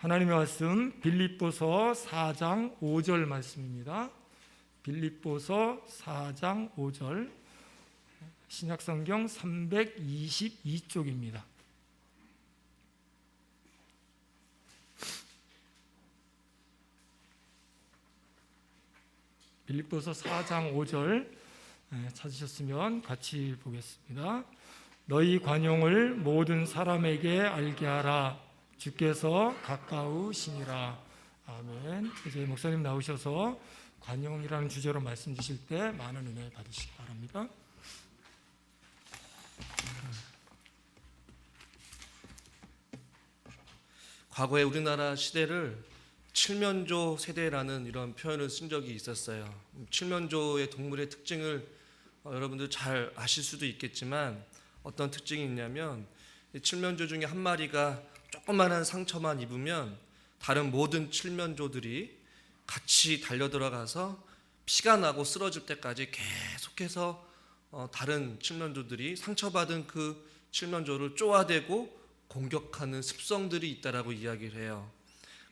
하나님의 말씀 빌립보서 4장 5절 말씀입니다. 빌립보서 4장 5절, 신약성경 322쪽입니다. 빌립보서 4장 5절 찾으셨으면 같이 보겠습니다. 너희 관용을 모든 사람에게 알게 하라. 주께서 가까우시니라. 아멘. 이제 목사님 나오셔서 관용이라는 주제로 말씀 주실 때 많은 은혜 받으시기 바랍니다. 과거에 우리나라 시대를 칠면조 세대라는 이런 표현을 쓴 적이 있었어요. 칠면조의 동물의 특징을 여러분들 잘 아실 수도 있겠지만 어떤 특징이 있냐면, 칠면조 중에 한 마리가 조그만한 상처만 입으면 다른 모든 칠면조들이 같이 달려들어가서 피가 나고 쓰러질 때까지 계속해서 다른 칠면조들이 상처받은 그 칠면조를 쪼아대고 공격하는 습성들이 있다라고 이야기를 해요.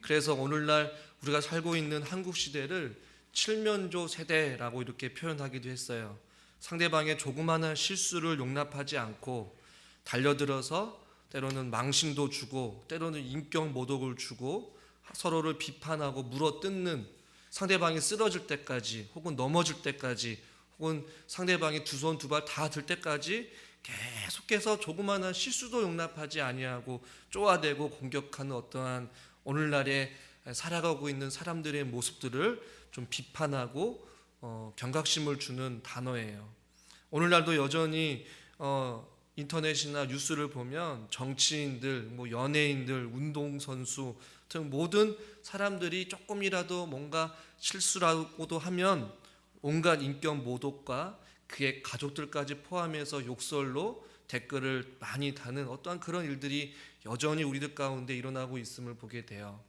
그래서 오늘날 우리가 살고 있는 한국 시대를 칠면조 세대라고 이렇게 표현하기도 했어요. 상대방의 조그마한 실수를 용납하지 않고 달려들어서 때로는 망신도 주고 때로는 인격 모독을 주고 서로를 비판하고 물어뜯는, 상대방이 쓰러질 때까지 혹은 넘어질 때까지 혹은 상대방이 두 손 두 발 다 들 때까지 계속해서 조그마한 실수도 용납하지 아니하고 쪼아대고 공격하는 어떠한 오늘날에 살아가고 있는 사람들의 모습들을 좀 비판하고 경각심을 주는 단어예요. 오늘날도 여전히 인터넷이나 뉴스를 보면 정치인들, 연예인들, 운동선수 등 모든 사람들이 조금이라도 뭔가 실수라고도 하면 온갖 인격 모독과 그의 가족들까지 포함해서 욕설로 댓글을 많이 다는 어떠한 그런 일들이 여전히 우리들 가운데 일어나고 있음을 보게 돼요.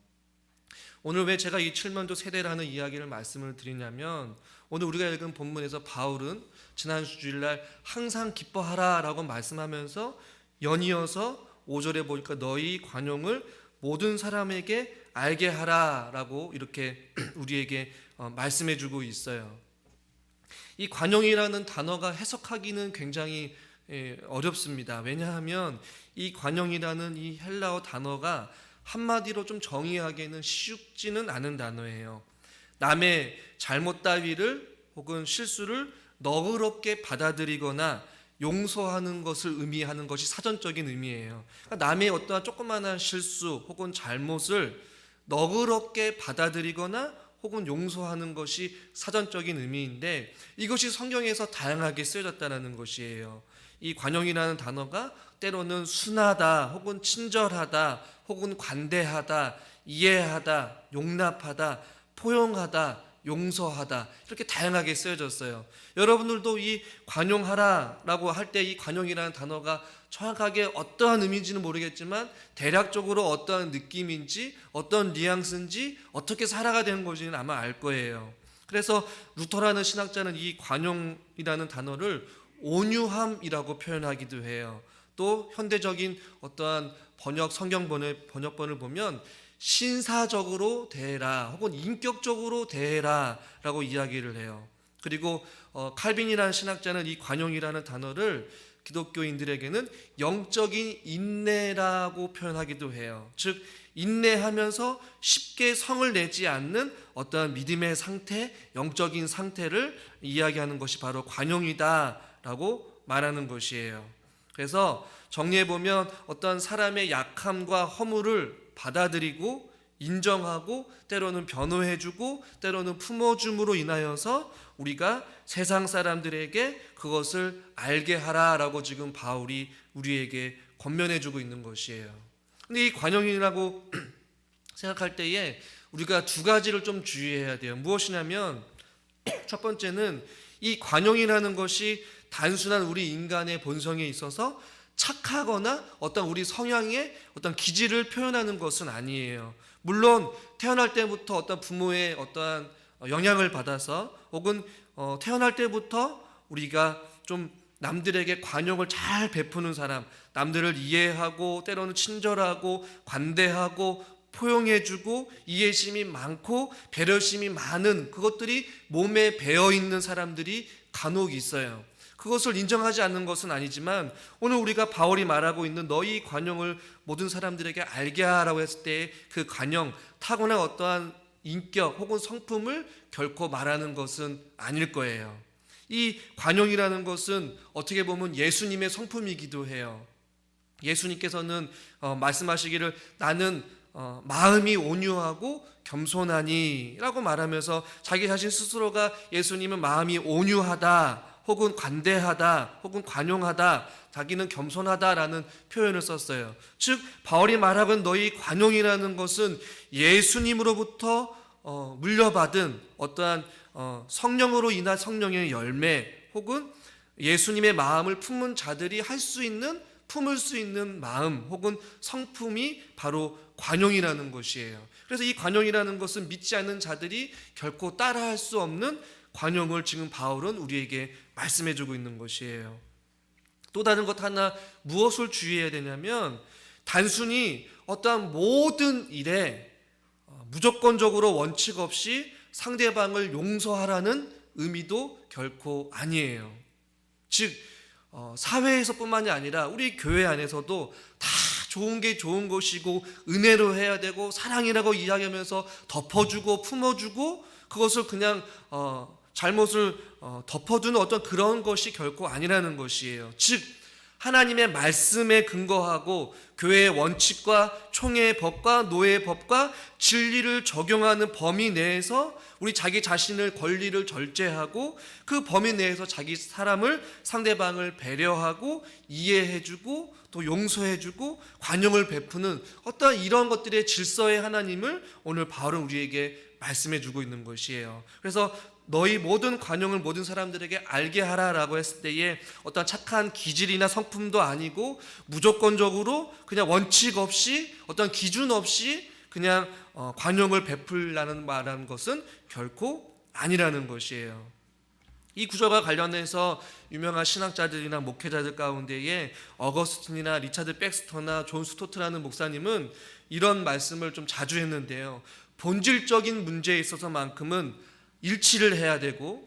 오늘 왜 제가 이 칠면조 세대라는 이야기를 말씀을 드리냐면, 오늘 우리가 읽은 본문에서 바울은 지난 주일날 항상 기뻐하라 라고 말씀하면서 연이어서 5절에 보니까 너희 관용을 모든 사람에게 알게 하라 라고 이렇게 우리에게 말씀해 주고 있어요. 이 관용이라는 단어가 해석하기는 굉장히 어렵습니다. 왜냐하면 이 관용이라는 이 헬라어 단어가 한마디로 좀 정의하기에는 쉽지는 않은 단어예요. 남의 잘못 따위를 혹은 실수를 너그럽게 받아들이거나 용서하는 것을 의미하는 것이 사전적인 의미예요. 그러니까 남의 어떠한 조그마한 실수 혹은 잘못을 너그럽게 받아들이거나 혹은 용서하는 것이 사전적인 의미인데, 이것이 성경에서 다양하게 쓰여졌다는 것이에요. 이 관용이라는 단어가 때로는 순하다 혹은 친절하다 혹은 관대하다, 이해하다, 용납하다, 포용하다, 용서하다, 이렇게 다양하게 쓰여졌어요. 여러분들도 이 관용하라라고 할 때 이 관용이라는 단어가 정확하게 어떠한 의미인지는 모르겠지만 대략적으로 어떠한 느낌인지 어떤 뉘앙스인지 어떻게 살아가야 되는 것인지는 아마 알 거예요. 그래서 루터라는 신학자는 이 관용이라는 단어를 온유함이라고 표현하기도 해요. 또 현대적인 어떠한 번역본을 보면 신사적으로 대해라 혹은 인격적으로 대해라 라고 이야기를 해요. 그리고 칼빈이라는 신학자는 이 관용이라는 단어를 기독교인들에게는 영적인 인내라고 표현하기도 해요. 즉 인내하면서 쉽게 성을 내지 않는 어떠한 믿음의 상태, 영적인 상태를 이야기하는 것이 바로 관용이다 라고 말하는 것이에요. 그래서 정리해보면 어떤 사람의 약함과 허물을 받아들이고 인정하고 때로는 변호해주고 때로는 품어줌으로 인하여서 우리가 세상 사람들에게 그것을 알게 하라라고 지금 바울이 우리에게 권면해주고 있는 것이에요. 근데 이 관용이라고 생각할 때에 우리가 두 가지를 좀 주의해야 돼요. 무엇이냐면 첫 번째는 이 관용이라는 것이 단순한 우리 인간의 본성에 있어서 착하거나 어떤 우리 성향의 어떤 기질을 표현하는 것은 아니에요. 물론 태어날 때부터 어떤 부모의 어떠한 영향을 받아서 혹은 태어날 때부터 우리가 좀 남들에게 관용을 잘 베푸는 사람, 남들을 이해하고 때로는 친절하고 관대하고 포용해주고 이해심이 많고 배려심이 많은 그것들이 몸에 배어있는 사람들이 간혹 있어요. 그것을 인정하지 않는 것은 아니지만 오늘 우리가 바울이 말하고 있는 너희 관용을 모든 사람들에게 알게 하라고 했을 때 그 관용, 타고난 어떠한 인격 혹은 성품을 결코 말하는 것은 아닐 거예요. 이 관용이라는 것은 어떻게 보면 예수님의 성품이기도 해요. 예수님께서는 말씀하시기를 나는 마음이 온유하고 겸손하니 라고 말하면서 자기 자신 스스로가 예수님은 마음이 온유하다 혹은 관대하다 혹은 관용하다, 자기는 겸손하다라는 표현을 썼어요. 즉 바울이 말하고 있는 너희 관용이라는 것은 예수님으로부터 물려받은 어떠한 성령으로 인한 성령의 열매 혹은 예수님의 마음을 품은 자들이 품을 수 있는 마음 혹은 성품이 바로 관용이라는 것이에요. 그래서 이 관용이라는 것은 믿지 않는 자들이 결코 따라할 수 없는 관용을 지금 바울은 우리에게 말씀해주고 있는 것이에요. 또 다른 것 하나 무엇을 주의해야 되냐면 단순히 어떠한 모든 일에 무조건적으로 원칙 없이 상대방을 용서하라는 의미도 결코 아니에요. 즉 사회에서뿐만이 아니라 우리 교회 안에서도 다 좋은 게 좋은 것이고 은혜로 해야 되고 사랑이라고 이야기하면서 덮어주고 품어주고 그것을 그냥 잘못을 덮어두는 어떤 그런 것이 결코 아니라는 것이에요. 즉 하나님의 말씀에 근거하고 교회의 원칙과 총회의 법과 노예의 법과 진리를 적용하는 범위 내에서 우리 자기 자신을 권리를 절제하고 그 범위 내에서 자기 상대방을 배려하고 이해해주고 또 용서해주고 관용을 베푸는 어떤 이런 것들의 질서의 하나님을 오늘 바울은 우리에게 말씀해주고 있는 것이에요. 그래서 너희 모든 관용을 모든 사람들에게 알게 하라라고 했을 때에 어떤 착한 기질이나 성품도 아니고 무조건적으로 그냥 원칙 없이 어떤 기준 없이 그냥 관용을 베풀라는 말하는 것은 결코 아니라는 것이에요. 이 구절과 관련해서 유명한 신학자들이나 목회자들 가운데에 어거스틴이나 리차드 백스터나 존 스토트라는 목사님은 이런 말씀을 좀 자주 했는데요. 본질적인 문제에 있어서만큼은 일치를 해야 되고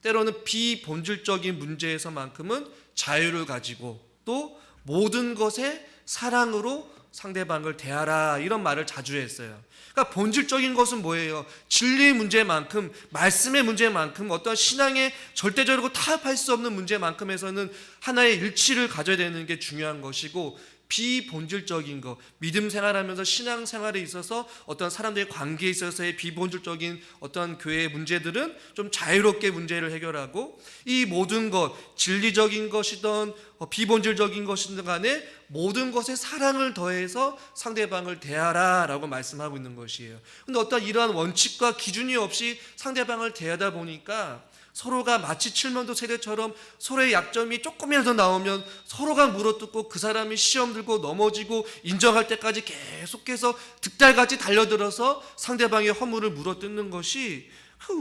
때로는 비본질적인 문제에서만큼은 자유를 가지고 또 모든 것에 사랑으로 상대방을 대하라 이런 말을 자주 했어요. 그러니까 본질적인 것은 뭐예요? 진리의 문제만큼 말씀의 문제만큼 어떤 신앙에 절대적으로 타협할 수 없는 문제만큼에서는 하나의 일치를 가져야 되는 게 중요한 것이고 비본질적인 것, 믿음 생활하면서 신앙 생활에 있어서 어떤 사람들의 관계에 있어서의 비본질적인 어떤 교회의 문제들은 좀 자유롭게 문제를 해결하고 이 모든 것, 진리적인 것이든 비본질적인 것이든 간에 모든 것에 사랑을 더해서 상대방을 대하라라고 말씀하고 있는 것이에요. 근데 어떤 이러한 원칙과 기준이 없이 상대방을 대하다 보니까 서로가 마치 칠면조 세대처럼 서로의 약점이 조금이라도 나오면 서로가 물어뜯고 그 사람이 시험 들고 넘어지고 인정할 때까지 계속해서 득달같이 달려들어서 상대방의 허물을 물어뜯는 것이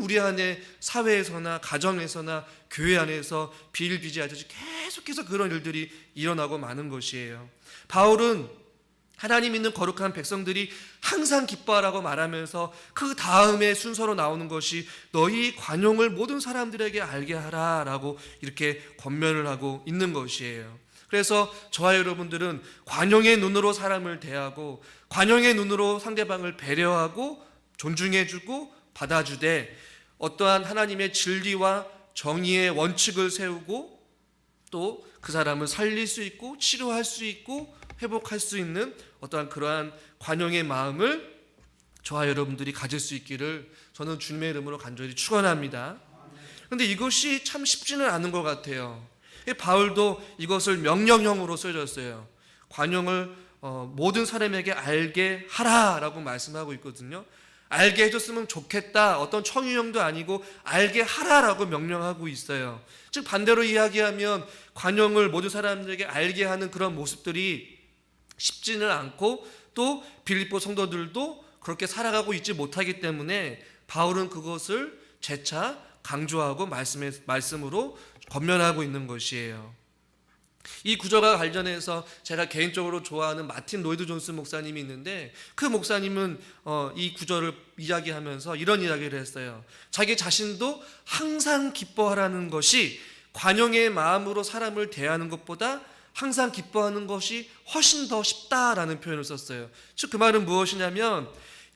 우리 안에 사회에서나 가정에서나 교회 안에서 비일비재하듯이 계속해서 그런 일들이 일어나고 마는 것이에요. 바울은 하나님 믿는 거룩한 백성들이 항상 기뻐하라고 말하면서 그 다음에 순서로 나오는 것이 너희 관용을 모든 사람들에게 알게 하라라고 이렇게 권면을 하고 있는 것이에요. 그래서 저와 여러분들은 관용의 눈으로 사람을 대하고 관용의 눈으로 상대방을 배려하고 존중해주고 받아주되 어떠한 하나님의 진리와 정의의 원칙을 세우고 또 그 사람을 살릴 수 있고 치료할 수 있고 회복할 수 있는 어떠한 그러한 관용의 마음을 저와 여러분들이 가질 수 있기를 저는 주님의 이름으로 간절히 축원합니다. 그런데 이것이 참 쉽지는 않은 것 같아요. 바울도 이것을 명령형으로 써줬어요. 관용을 모든 사람에게 알게 하라라고 말씀하고 있거든요. 알게 해줬으면 좋겠다 어떤 청유형도 아니고 알게 하라라고 명령하고 있어요. 즉 반대로 이야기하면 관용을 모든 사람들에게 알게 하는 그런 모습들이 쉽지는 않고 또 빌립보 성도들도 그렇게 살아가고 있지 못하기 때문에 바울은 그것을 재차 강조하고 말씀으로 권면하고 있는 것이에요. 이 구절과 관련해서 제가 개인적으로 좋아하는 마틴 로이드 존스 목사님이 있는데, 그 목사님은 이 구절을 이야기하면서 이런 이야기를 했어요. 자기 자신도 항상 기뻐하라는 것이 관용의 마음으로 사람을 대하는 것보다 항상 기뻐하는 것이 훨씬 더 쉽다라는 표현을 썼어요. 즉 그 말은 무엇이냐면,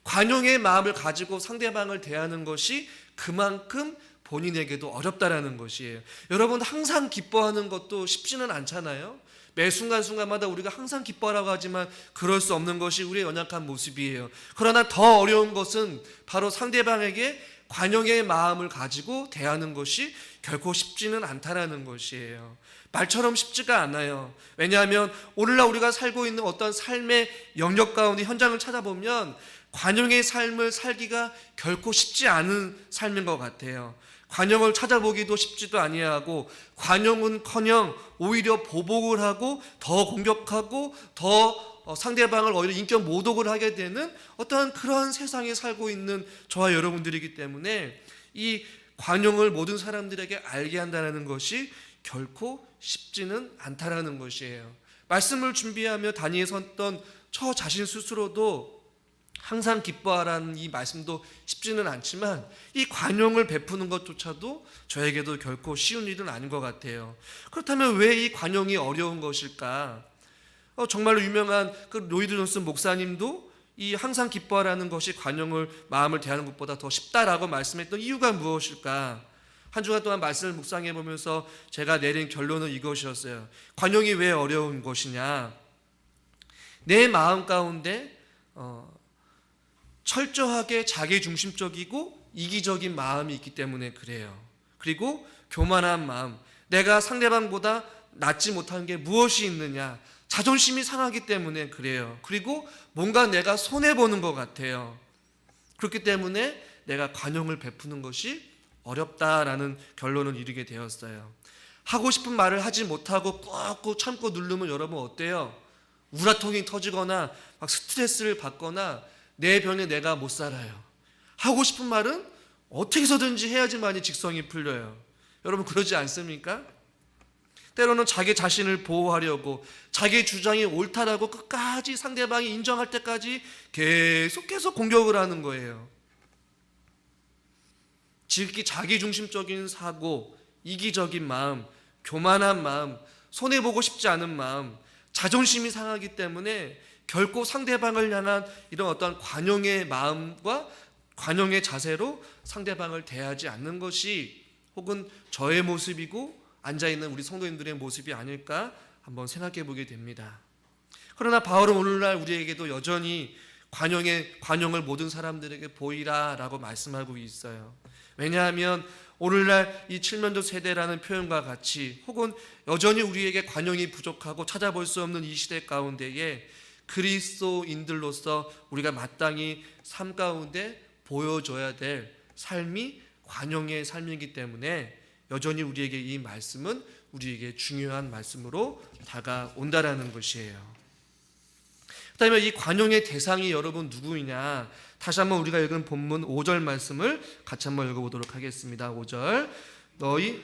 관용의 마음을 가지고 상대방을 대하는 것이 그만큼 본인에게도 어렵다라는 것이에요. 여러분, 항상 기뻐하는 것도 쉽지는 않잖아요. 매 순간순간마다 우리가 항상 기뻐하라고 하지만 그럴 수 없는 것이 우리의 연약한 모습이에요. 그러나 더 어려운 것은 바로 상대방에게 관용의 마음을 가지고 대하는 것이 결코 쉽지는 않다라는 것이에요. 말처럼 쉽지가 않아요. 왜냐하면 오늘날 우리가 살고 있는 어떤 삶의 영역 가운데 현장을 찾아보면 관용의 삶을 살기가 결코 쉽지 않은 삶인 것 같아요. 관용을 찾아보기도 쉽지도 아니하고, 관용은커녕 오히려 보복을 하고 더 공격하고 더 상대방을 오히려 인격 모독을 하게 되는 어떠한 그런 세상에 살고 있는 저와 여러분들이기 때문에 이 관용을 모든 사람들에게 알게 한다는 것이 결코 쉽지는 않다라는 것이에요. 말씀을 준비하며 다니엘 섰던 저 자신 스스로도 항상 기뻐하라는 이 말씀도 쉽지는 않지만, 이 관용을 베푸는 것조차도 저에게도 결코 쉬운 일은 아닌 것 같아요. 그렇다면 왜 이 관용이 어려운 것일까? 정말로 유명한 그 로이드 존슨 목사님도 이 항상 기뻐하라는 것이 관용을 마음을 대하는 것보다 더 쉽다라고 말씀했던 이유가 무엇일까? 한 주간 동안 말씀을 묵상해 보면서 제가 내린 결론은 이것이었어요. 관용이 왜 어려운 것이냐? 내 마음 가운데 철저하게 자기중심적이고 이기적인 마음이 있기 때문에 그래요. 그리고 교만한 마음, 내가 상대방보다 낫지 못한 게 무엇이 있느냐, 자존심이 상하기 때문에 그래요. 그리고 뭔가 내가 손해보는 것 같아요. 그렇기 때문에 내가 관용을 베푸는 것이 어렵다라는 결론을 이르게 되었어요. 하고 싶은 말을 하지 못하고 꾹꾹 참고 누르면 여러분 어때요? 우라통이 터지거나 막 스트레스를 받거나 내 병에 내가 못 살아요. 하고 싶은 말은 어떻게 해서든지 해야지만이 직성이 풀려요. 여러분 그러지 않습니까? 때로는 자기 자신을 보호하려고 자기 주장이 옳다라고 끝까지 상대방이 인정할 때까지 계속 공격을 하는 거예요. 지극히 자기중심적인 사고, 이기적인 마음, 교만한 마음, 손해보고 싶지 않은 마음, 자존심이 상하기 때문에 결코 상대방을 향한 이런 어떤 관용의 마음과 관용의 자세로 상대방을 대하지 않는 것이 혹은 저의 모습이고 앉아있는 우리 성도님들의 모습이 아닐까 한번 생각해 보게 됩니다. 그러나 바울은 오늘날 우리에게도 여전히 관용을 모든 사람들에게 보이라라고 말씀하고 있어요. 왜냐하면 오늘날 이 칠면조 세대라는 표현과 같이 혹은 여전히 우리에게 관용이 부족하고 찾아볼 수 없는 이 시대 가운데에 그리스도인들로서 우리가 마땅히 삶 가운데 보여줘야 될 삶이 관용의 삶이기 때문에 여전히 우리에게 이 말씀은 우리에게 중요한 말씀으로 다가온다라는 것이에요. 그다음에 이 관용의 대상이 여러분 누구이냐? 다시 한번 우리가 읽은 본문 5절 말씀을 같이 한번 읽어보도록 하겠습니다. 5절 너희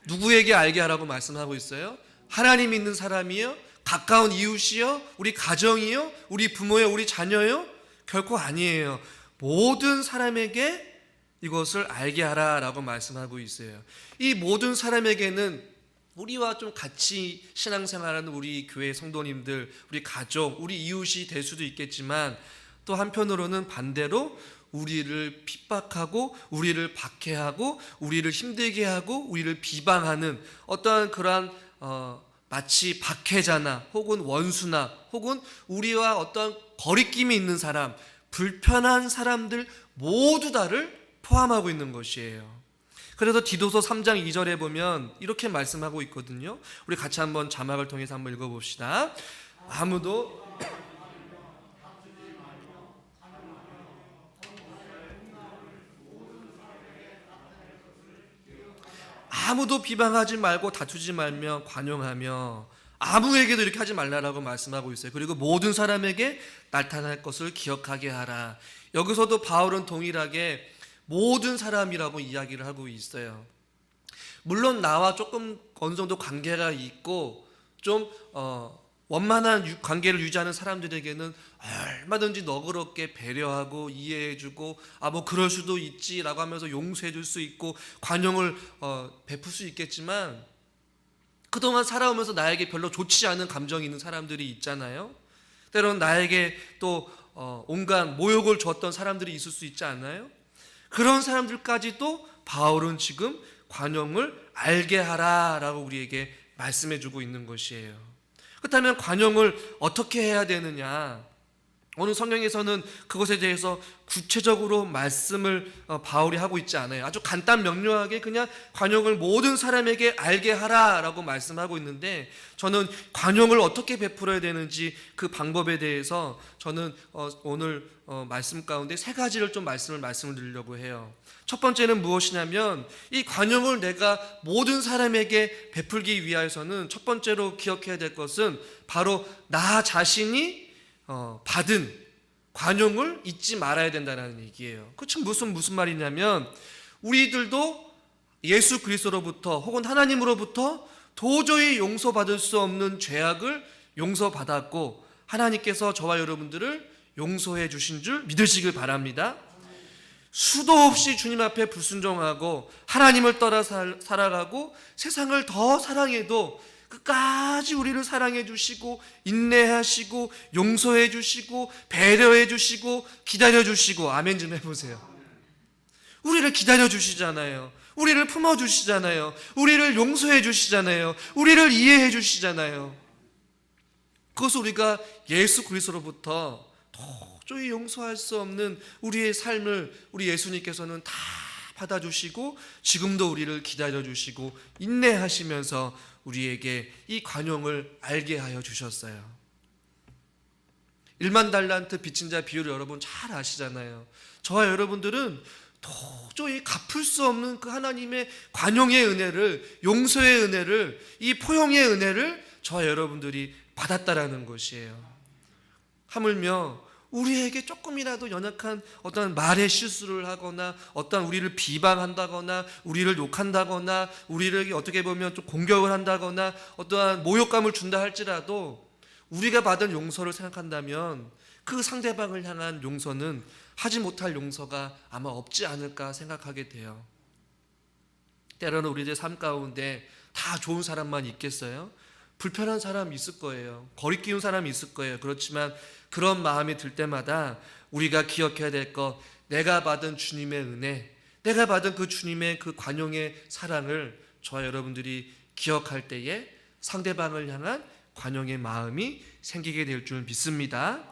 누구에게 알게 하라고 말씀하고 있어요? 하나님 믿는 사람이요? 가까운 이웃이요? 우리 가정이요? 우리 부모요? 우리 자녀요? 결코 아니에요. 모든 사람에게 이것을 알게 하라라고 말씀하고 있어요. 이 모든 사람에게는 우리와 좀 같이 신앙생활하는 우리 교회 성도님들, 우리 가족, 우리 이웃이 될 수도 있겠지만 또 한편으로는 반대로 우리를 핍박하고 우리를 박해하고 우리를 힘들게 하고 우리를 비방하는 어떠한 그러한 마치 박해자나 혹은 원수나 혹은 우리와 어떠한 거리낌이 있는 사람, 불편한 사람들 모두 다를 포함하고 있는 것이에요. 그래서 디도서 3장 2절에 보면 이렇게 말씀하고 있거든요. 우리 같이 한번 자막을 통해서 한번 읽어봅시다. 아무도 비방하지 말고 다투지 말며 관용하며 아무에게도 이렇게 하지 말라라고 말씀하고 있어요. 그리고 모든 사람에게 나타날 것을 기억하게 하라. 여기서도 바울은 동일하게 모든 사람이라고 이야기를 하고 있어요. 물론 나와 조금 어느 정도 관계가 있고 좀 원만한 관계를 유지하는 사람들에게는 얼마든지 너그럽게 배려하고 이해해주고 뭐 그럴 수도 있지라고 하면서 용서해줄 수 있고 관용을 베풀 수 있겠지만, 그동안 살아오면서 나에게 별로 좋지 않은 감정이 있는 사람들이 있잖아요. 때로는 나에게 또 온갖 모욕을 줬던 사람들이 있을 수 있지 않나요? 그런 사람들까지도 바울은 지금 관용을 알게 하라라고 우리에게 말씀해주고 있는 것이에요. 그렇다면 관용을 어떻게 해야 되느냐? 오늘 성경에서는 그것에 대해서 구체적으로 말씀을 바울이 하고 있지 않아요. 아주 간단 명료하게 그냥 관용을 모든 사람에게 알게 하라라고 말씀하고 있는데, 저는 관용을 어떻게 베풀어야 되는지 그 방법에 대해서 저는 오늘 말씀 가운데 세 가지를 좀 말씀을 드리려고 해요. 첫 번째는 무엇이냐면, 이 관용을 내가 모든 사람에게 베풀기 위해서는 첫 번째로 기억해야 될 것은 바로 나 자신이 받은 관용을 잊지 말아야 된다는 얘기예요. 그것은 무슨 말이냐면, 우리들도 예수 그리스도로부터 혹은 하나님으로부터 도저히 용서받을 수 없는 죄악을 용서받았고, 하나님께서 저와 여러분들을 용서해 주신 줄 믿으시길 바랍니다. 수도 없이 주님 앞에 불순종하고 하나님을 떠나 살아가고 세상을 더 사랑해도 끝까지 우리를 사랑해 주시고 인내하시고 용서해 주시고 배려해 주시고 기다려 주시고, 아멘 좀 해보세요. 우리를 기다려 주시잖아요. 우리를 품어 주시잖아요. 우리를 용서해 주시잖아요. 우리를 이해해 주시잖아요. 그것을 우리가 예수 그리스도로부터 도저히 용서할 수 없는 우리의 삶을 우리 예수님께서는 다 받아주시고 지금도 우리를 기다려주시고 인내하시면서 우리에게 이 관용을 알게 하여 주셨어요. 1만 달란트 빚진 자 비유를 여러분 잘 아시잖아요. 저와 여러분들은 도저히 갚을 수 없는 그 하나님의 관용의 은혜를, 용서의 은혜를, 이 포용의 은혜를 저와 여러분들이 받았다라는 것이에요. 하물며 우리에게 조금이라도 연약한 어떤 말의 실수를 하거나 어떤 우리를 비방한다거나 우리를 욕한다거나 우리를 어떻게 보면 좀 공격을 한다거나 어떠한 모욕감을 준다 할지라도 우리가 받은 용서를 생각한다면 그 상대방을 향한 용서는 하지 못할 용서가 아마 없지 않을까 생각하게 돼요. 때로는 우리들 삶 가운데 다 좋은 사람만 있겠어요? 불편한 사람이 있을 거예요. 거리끼운 사람이 있을 거예요. 그렇지만 그런 마음이 들 때마다 우리가 기억해야 될 것, 내가 받은 주님의 은혜, 내가 받은 그 주님의 그 관용의 사랑을 저와 여러분들이 기억할 때에 상대방을 향한 관용의 마음이 생기게 될 줄 믿습니다.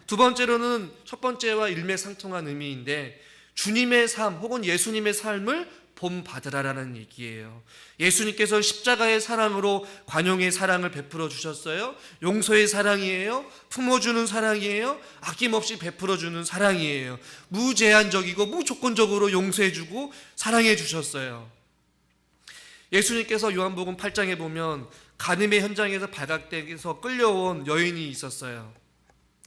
두 번째로는 첫 번째와 일맥상통한 의미인데, 주님의 삶 혹은 예수님의 삶을 본받으라라는 얘기예요. 예수님께서 십자가의 사랑으로 관용의 사랑을 베풀어 주셨어요. 용서의 사랑이에요. 품어주는 사랑이에요. 아낌없이 베풀어주는 사랑이에요. 무제한적이고 무조건적으로 용서해주고 사랑해 주셨어요. 예수님께서 요한복음 8장에 보면 간음의 현장에서 발각돼서 끌려온 여인이 있었어요.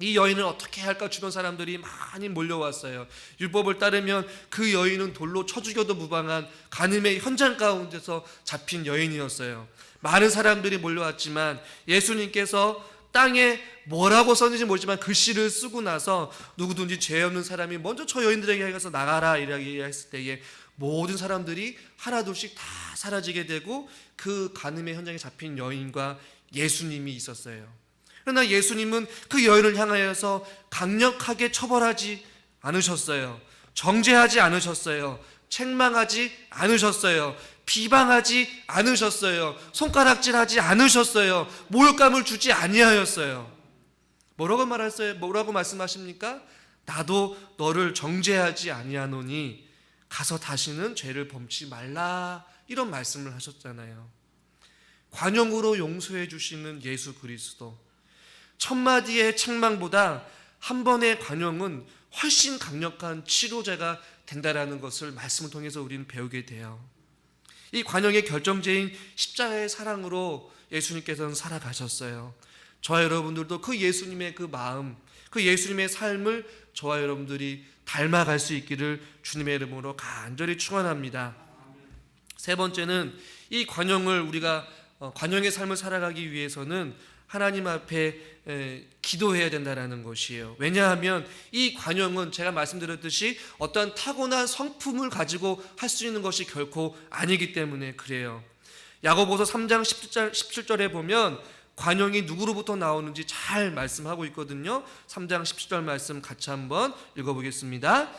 이 여인을 어떻게 할까 주변 사람들이 많이 몰려왔어요. 율법을 따르면 그 여인은 돌로 쳐 죽여도 무방한 간음의 현장 가운데서 잡힌 여인이었어요. 많은 사람들이 몰려왔지만 예수님께서 땅에 뭐라고 썼는지 모르지만 글씨를 쓰고 나서 누구든지 죄 없는 사람이 먼저 저 여인들에게 가서 나가라 이라고 했을 때에 모든 사람들이 하나둘씩 다 사라지게 되고 그 간음의 현장에 잡힌 여인과 예수님이 있었어요. 그러나 예수님은 그 여인을 향하여서 강력하게 처벌하지 않으셨어요. 정죄하지 않으셨어요. 책망하지 않으셨어요. 비방하지 않으셨어요. 손가락질하지 않으셨어요. 모욕감을 주지 아니하였어요. 뭐라고 말했어요? 뭐라고 말씀하십니까? 나도 너를 정죄하지 아니하노니 가서 다시는 죄를 범치 말라, 이런 말씀을 하셨잖아요. 관용으로 용서해 주시는 예수 그리스도, 천마디의 책망보다 한 번의 관용은 훨씬 강력한 치료제가 된다라는 것을 말씀을 통해서 우리는 배우게 돼요. 이 관용의 결정제인 십자가의 사랑으로 예수님께서는 살아가셨어요. 저와 여러분들도 그 예수님의 그 마음, 그 예수님의 삶을 저와 여러분들이 닮아갈 수 있기를 주님의 이름으로 간절히 축원합니다. 세 번째는 이 관용을 우리가 관용의 삶을 살아가기 위해서는 하나님 앞에 기도해야 된다는 것이에요. 왜냐하면 이 관용은 제가 말씀드렸듯이 어떤 타고난 성품을 가지고 할 수 있는 것이 결코 아니기 때문에 그래요. 야고보서 3장 17절에 보면 관용이 누구로부터 나오는지 잘 말씀하고 있거든요. 3장 17절 말씀 같이 한번 읽어보겠습니다.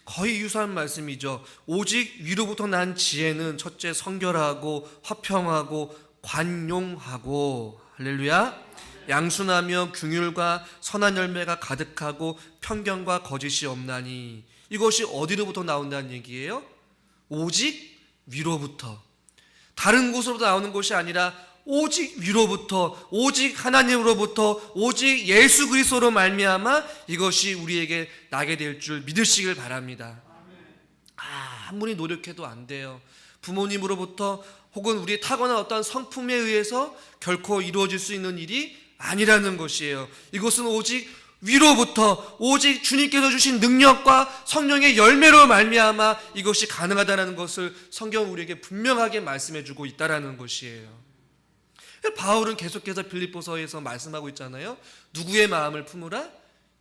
거의 유사한 말씀이죠. 오직 위로부터 난 지혜는 첫째 성결하고 화평하고 관용하고, 할렐루야, 양순하며 긍휼과 선한 열매가 가득하고 편견과 거짓이 없나니. 이것이 어디로부터 나온다는 얘기예요? 오직 위로부터. 다른 곳으로부터 나오는 것이 아니라 오직 위로부터, 오직 하나님으로부터, 오직 예수 그리스도로 말미암아 이것이 우리에게 나게 될 줄 믿으시길 바랍니다. 아무리 노력해도 안 돼요. 부모님으로부터 혹은 우리의 타고난 어떤 성품에 의해서 결코 이루어질 수 있는 일이 아니라는 것이에요. 이것은 오직 위로부터, 오직 주님께서 주신 능력과 성령의 열매로 말미암아 이것이 가능하다는 것을 성경은 우리에게 분명하게 말씀해 주고 있다는 것이에요. 바울은 계속해서 빌립보서에서 말씀하고 있잖아요. 누구의 마음을 품으라?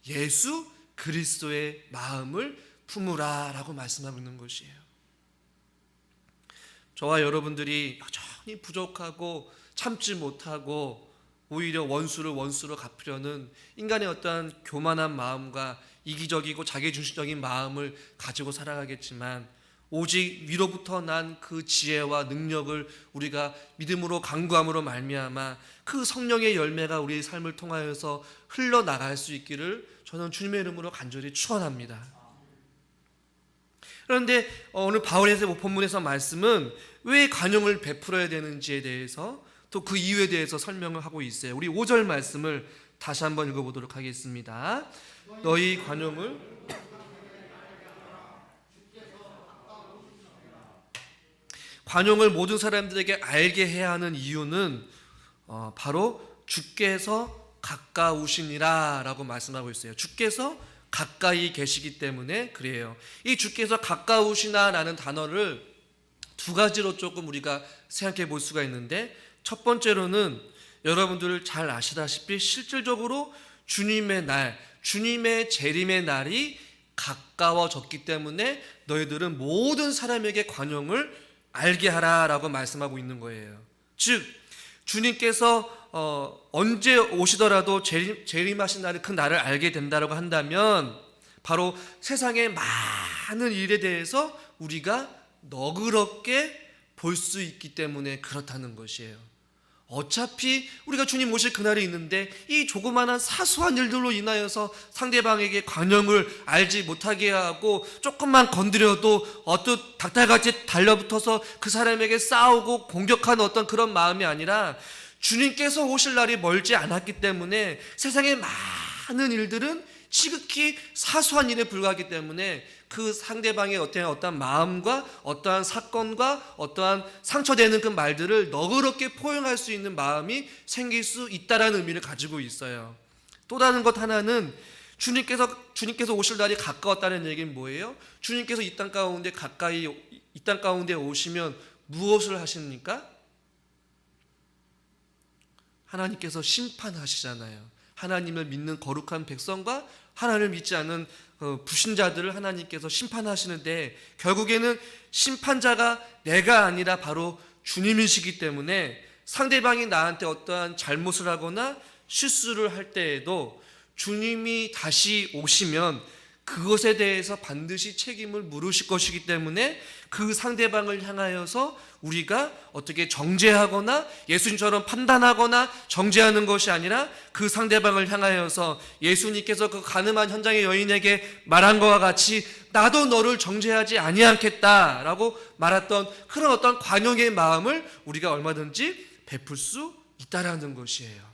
예수 그리스도의 마음을 품으라 라고 말씀하고 있는 것이에요. 저와 여러분들이 여전히 부족하고 참지 못하고 오히려 원수를 원수로 갚으려는 인간의 어떠한 교만한 마음과 이기적이고 자기중심적인 마음을 가지고 살아가겠지만, 오직 위로부터 난 그 지혜와 능력을 우리가 믿음으로 간구함으로 말미암아 그 성령의 열매가 우리의 삶을 통하여서 흘러나갈 수 있기를 저는 주님의 이름으로 간절히 축원합니다. 그런데 오늘 바울의 본문에서 말씀은 왜 관용을 베풀어야 되는지에 대해서, 또 그 이유에 대해서 설명을 하고 있어요. 우리 5절 말씀을 다시 한번 읽어보도록 하겠습니다. 너희 관용을 모든 사람들에게 알게 해야 하는 이유는 바로 주께서 가까우시니라 라고 말씀하고 있어요. 주께서 가까이 계시기 때문에 그래요. 이 주께서 가까우시나 라는 단어를 두 가지로 조금 우리가 생각해 볼 수가 있는데, 첫 번째로는 여러분들 잘 아시다시피 실질적으로 주님의 날, 주님의 재림의 날이 가까워졌기 때문에 너희들은 모든 사람에게 관용을 알게 하라라고 말씀하고 있는 거예요. 즉 주님께서 언제 오시더라도 재림하신 날을, 그 날을 알게 된다라고 한다면 바로 세상의 많은 일에 대해서 우리가 너그럽게 볼 수 있기 때문에 그렇다는 것이에요. 어차피 우리가 주님 오실 그날이 있는데 이 조그마한 사소한 일들로 인하여서 상대방에게 관용을 알지 못하게 하고 조금만 건드려도 어떤 닭달같이 달려붙어서 그 사람에게 싸우고 공격하는 어떤 그런 마음이 아니라, 주님께서 오실 날이 멀지 않았기 때문에 세상의 많은 일들은 지극히 사소한 일에 불과하기 때문에 그 상대방의 어떠한 마음과 어떠한 사건과 어떠한 상처되는 그 말들을 너그럽게 포용할 수 있는 마음이 생길 수 있다라는 의미를 가지고 있어요. 또 다른 것 하나는 주님께서 오실 날이 가까웠다는 얘기는 뭐예요? 주님께서 이 땅 가운데 오시면 무엇을 하십니까? 하나님께서 심판하시잖아요. 하나님을 믿는 거룩한 백성과 하나님을 믿지 않는 불신자들을 하나님께서 심판하시는데, 결국에는 심판자가 내가 아니라 바로 주님이시기 때문에 상대방이 나한테 어떠한 잘못을 하거나 실수를 할 때에도 주님이 다시 오시면 그것에 대해서 반드시 책임을 물으실 것이기 때문에 그 상대방을 향하여서 우리가 어떻게 정죄하거나 예수님처럼 판단하거나 정죄하는 것이 아니라 그 상대방을 향하여서 예수님께서 그 가늠한 현장의 여인에게 말한 것과 같이 나도 너를 정죄하지 아니하겠다라고 말했던 그런 어떤 관용의 마음을 우리가 얼마든지 베풀 수 있다라는 것이에요.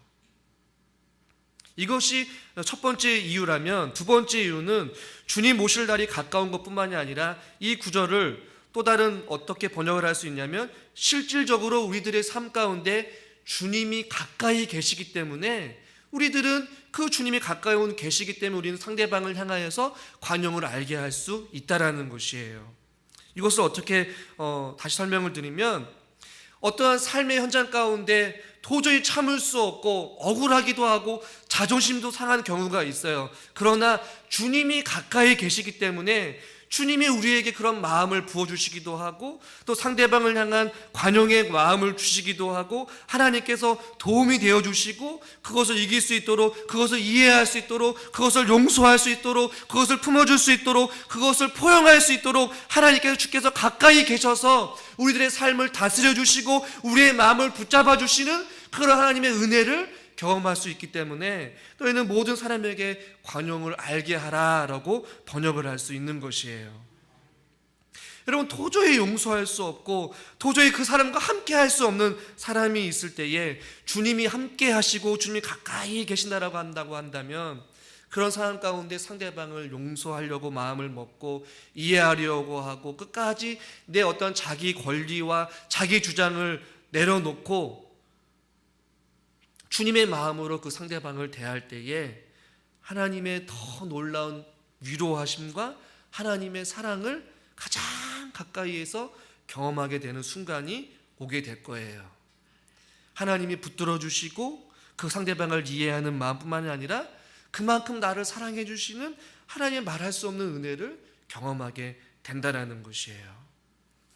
이것이 첫 번째 이유라면, 두 번째 이유는 주님 오실 날이 가까운 것뿐만이 아니라 이 구절을 또 다른 어떻게 번역을 할 수 있냐면, 실질적으로 우리들의 삶 가운데 주님이 가까이 계시기 때문에, 우리들은 그 주님이 가까이 계시기 때문에 우리는 상대방을 향하여서 관용을 알게 할 수 있다라는 것이에요. 이것을 어떻게 다시 설명을 드리면, 어떠한 삶의 현장 가운데 도저히 참을 수 없고 억울하기도 하고 자존심도 상한 경우가 있어요. 그러나 주님이 가까이 계시기 때문에 주님이 우리에게 그런 마음을 부어주시기도 하고, 또 상대방을 향한 관용의 마음을 주시기도 하고, 하나님께서 도움이 되어주시고, 그것을 이길 수 있도록, 그것을 이해할 수 있도록, 그것을 용서할 수 있도록, 그것을 품어줄 수 있도록, 그것을 포용할 수 있도록 하나님께서, 주께서 가까이 계셔서 우리들의 삶을 다스려 주시고 우리의 마음을 붙잡아 주시는 그런 하나님의 은혜를 경험할 수 있기 때문에 너희는 모든 사람에게 관용을 알게 하라라고 번역을 할 수 있는 것이에요. 여러분, 도저히 용서할 수 없고 도저히 그 사람과 함께 할 수 없는 사람이 있을 때에 주님이 함께 하시고 주님이 가까이 계신다라고 한다면, 그런 사람 가운데 상대방을 용서하려고 마음을 먹고 이해하려고 하고 끝까지 내 어떤 자기 권리와 자기 주장을 내려놓고 주님의 마음으로 그 상대방을 대할 때에 하나님의 더 놀라운 위로하심과 하나님의 사랑을 가장 가까이에서 경험하게 되는 순간이 오게 될 거예요. 하나님이 붙들어 주시고 그 상대방을 이해하는 마음뿐만이 아니라 그만큼 나를 사랑해 주시는 하나님의 말할 수 없는 은혜를 경험하게 된다는 것이에요.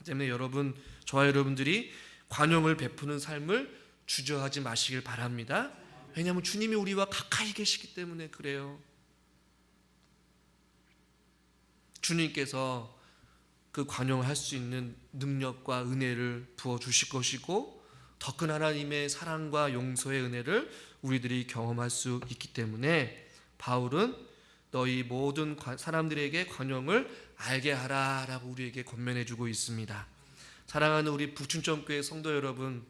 때문에 여러분, 저와 여러분들이 관용을 베푸는 삶을 주저하지 마시길 바랍니다. 왜냐하면 주님이 우리와 가까이 계시기 때문에 그래요. 주님께서 그 관용을 할 수 있는 능력과 은혜를 부어주실 것이고, 더 큰 하나님의 사랑과 용서의 은혜를 우리들이 경험할 수 있기 때문에 바울은 너희 모든 사람들에게 관용을 알게 하라라고 우리에게 권면해 주고 있습니다. 사랑하는 우리 북춘천교회 성도 여러분,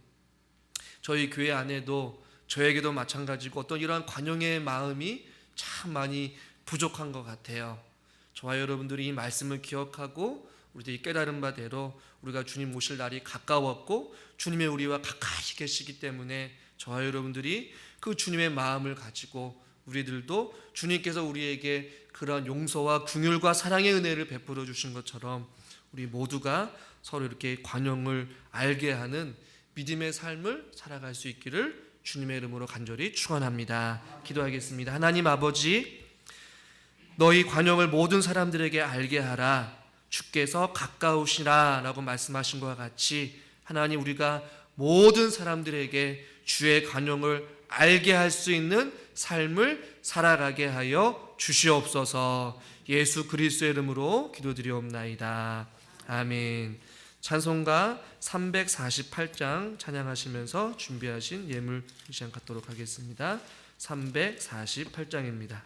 저희 교회 안에도 저에게도 마찬가지고 어떤 이러한 관용의 마음이 참 많이 부족한 것 같아요. 저와 여러분들이 이 말씀을 기억하고 우리들이 깨달은 바대로 우리가 주님 오실 날이 가까웠고 주님의 우리와 가까이 계시기 때문에 저와 여러분들이 그 주님의 마음을 가지고 우리들도 주님께서 우리에게 그런 용서와 긍휼과 사랑의 은혜를 베풀어 주신 것처럼 우리 모두가 서로 이렇게 관용을 알게 하는 믿음의 삶을 살아갈 수 있기를 주님의 이름으로 간절히 축원합니다. 기도하겠습니다. 하나님 아버지, 너희 관용을 모든 사람들에게 알게 하라. 주께서 가까우시라 라고 말씀하신 것과 같이 하나님, 우리가 모든 사람들에게 주의 관용을 알게 할 수 있는 삶을 살아가게 하여 주시옵소서. 예수 그리스도의 이름으로 기도드리옵나이다. 아멘. 찬송가 348장 찬양하시면서 준비하신 예물 이 시간 갖도록 하겠습니다. 348장입니다.